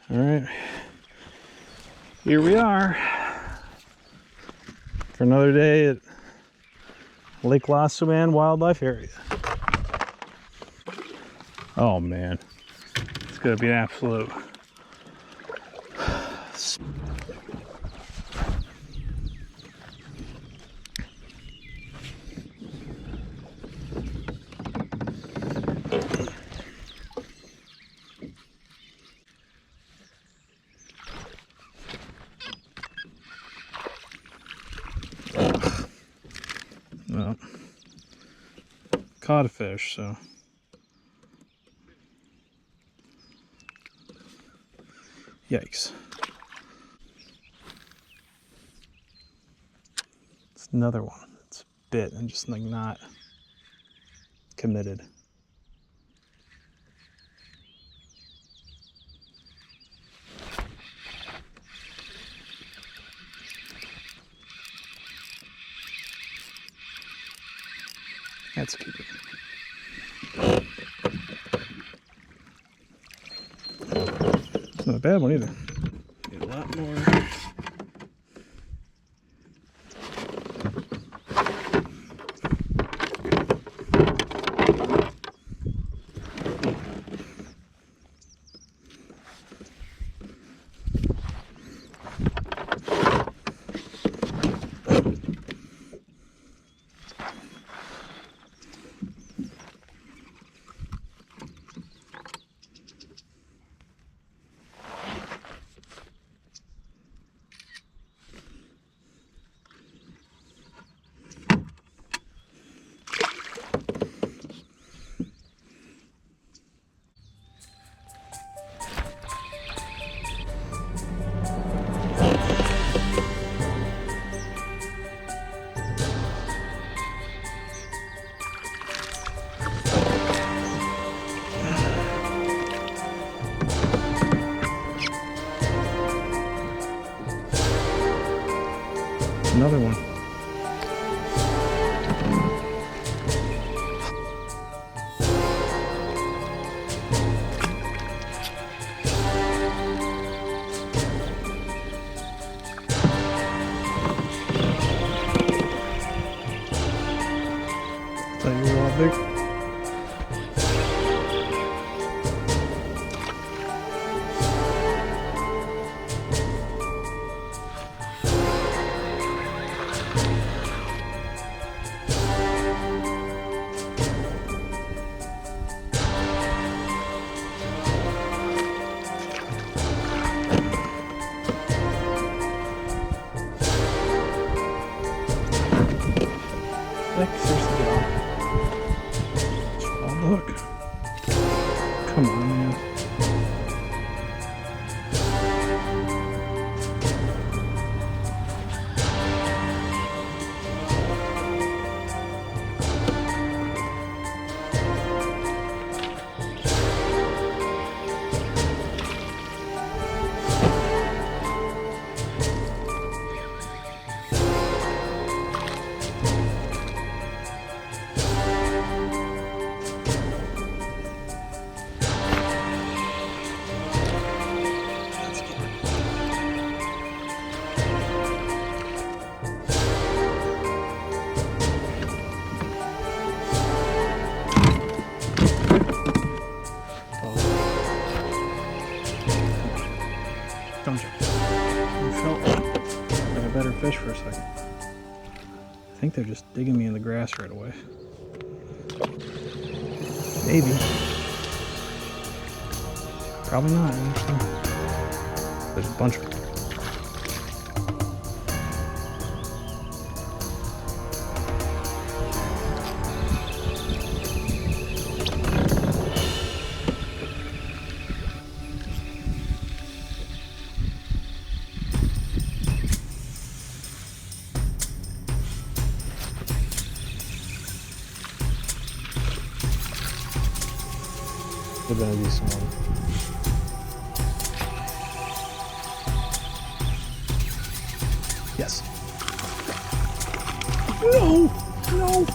All right, here we are for another day at Lake Lossowman Wildlife Area. Oh man, it's gonna be an absolute well, caught a fish, so yikes. It's another one that's bit and just like not committed. That's cute. It's not a bad one either. Get a lot more. Another one. Thought you were all big. Heck, seriously, get off. Oh, look. Come on, man. Don't you? I felt like a better fish for a second. I think they're just digging me in the grass right away. Maybe. Probably not, actually. There's a bunch of them. There's gonna be some more. Yes. No! No!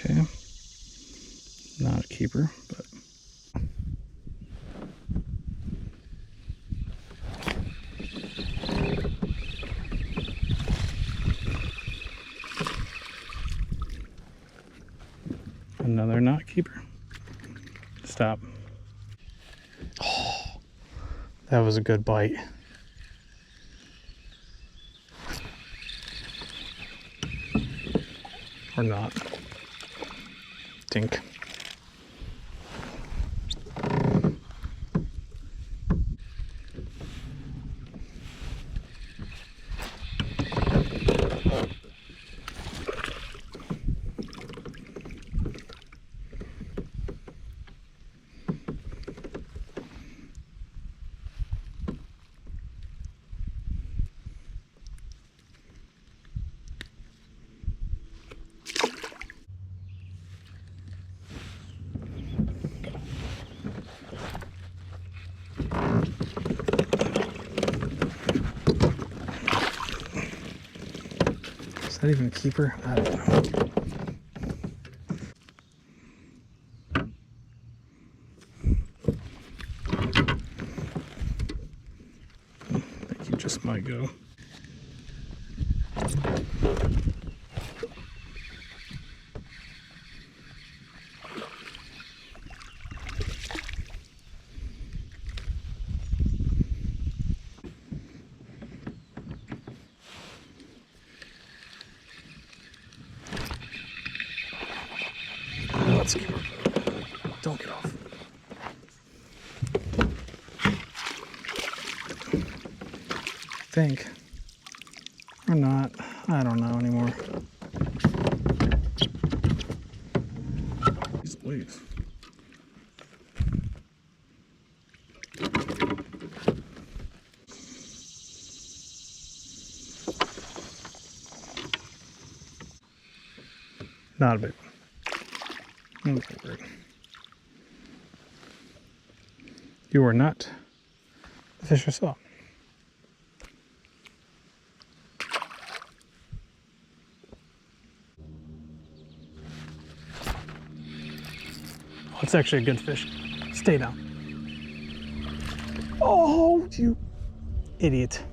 Okay. Not a keeper, but another not keeper. Stop. Oh, that was a good bite. Or not. Dink. Is that even a keeper? I don't know. I think you just might go. Let's keep. Don't get off. Think. Or not. I don't know anymore. Please. Not a big one. Okay, great. You are not the fish I saw. Oh, it's actually a good fish. Stay down. Oh, you idiot.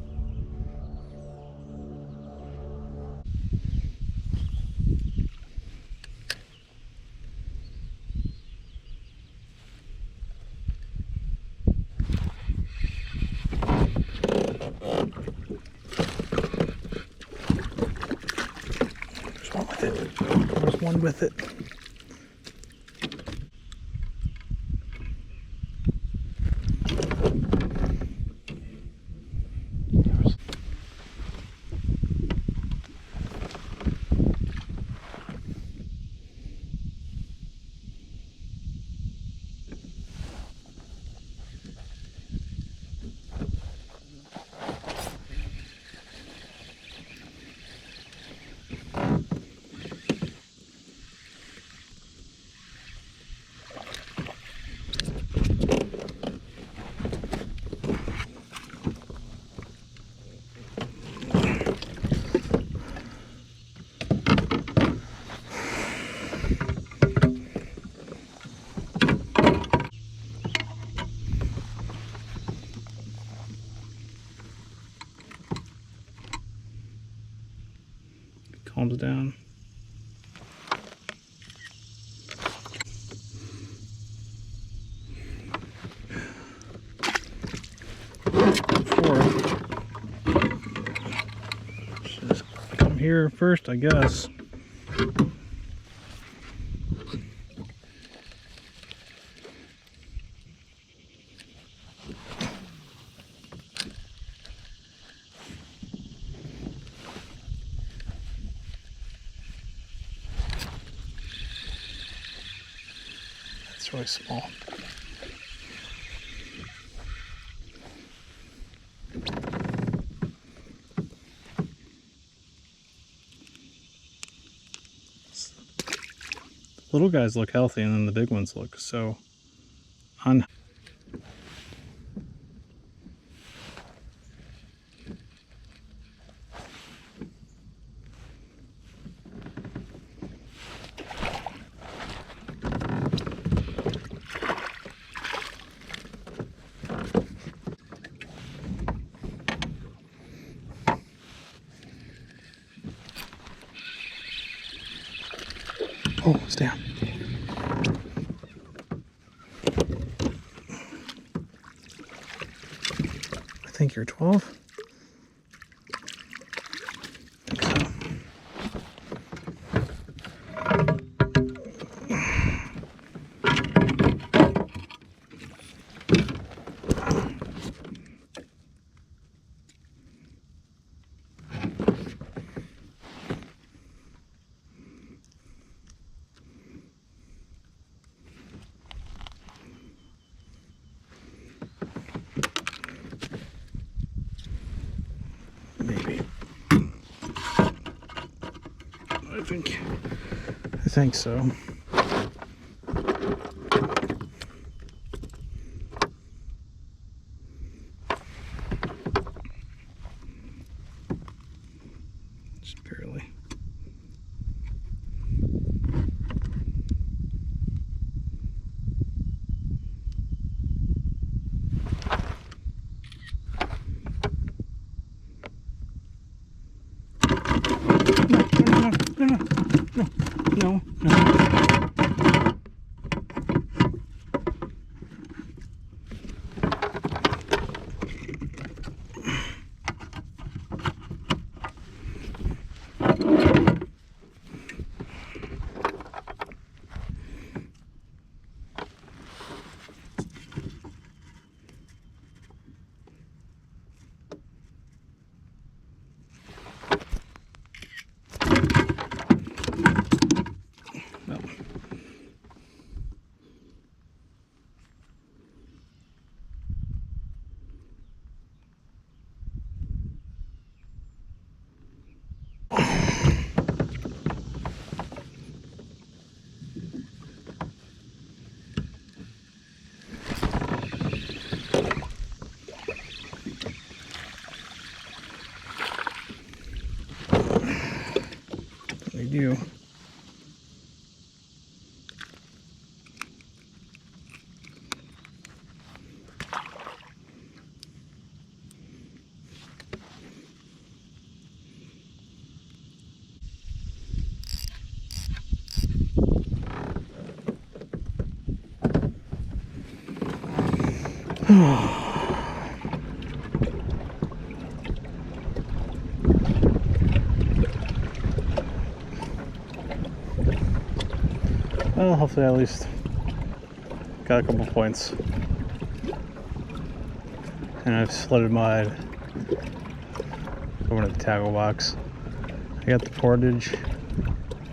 There's one with it. There's one with it. Calms down. Just come here first, I guess. It's really small. Little guys look healthy, and then the big ones look so unhealthy. Oh, stay on. I think you're 12. Maybe. I think so. Just barely. No. They do. Well, hopefully I at least got a couple points. And I've sledded mud over to the tackle box. I got the portage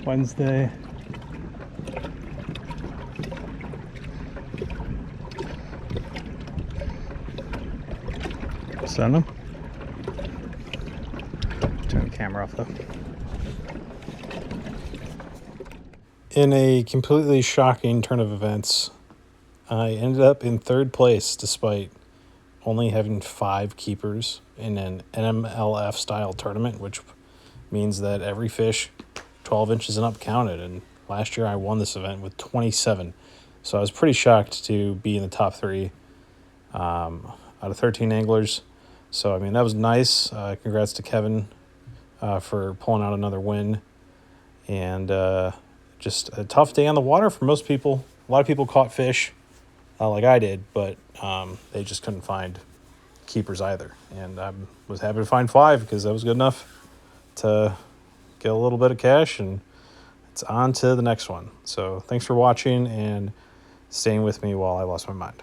Wednesday. Send them. Turn the camera off though. In a completely shocking turn of events, I ended up in third place despite only having 5 keepers in an NMLF style tournament, which means that every fish 12 inches and up counted. And last year I won this event with 27. So I was pretty shocked to be in the top 3 out of 13 anglers. So, I mean, that was nice. Congrats to Kevin for pulling out another win. And just a tough day on the water for most people. A lot of people caught fish like I did, but they just couldn't find keepers either. And I was happy to find 5 because that was good enough to get a little bit of cash, and it's on to the next one. So thanks for watching and staying with me while I lost my mind.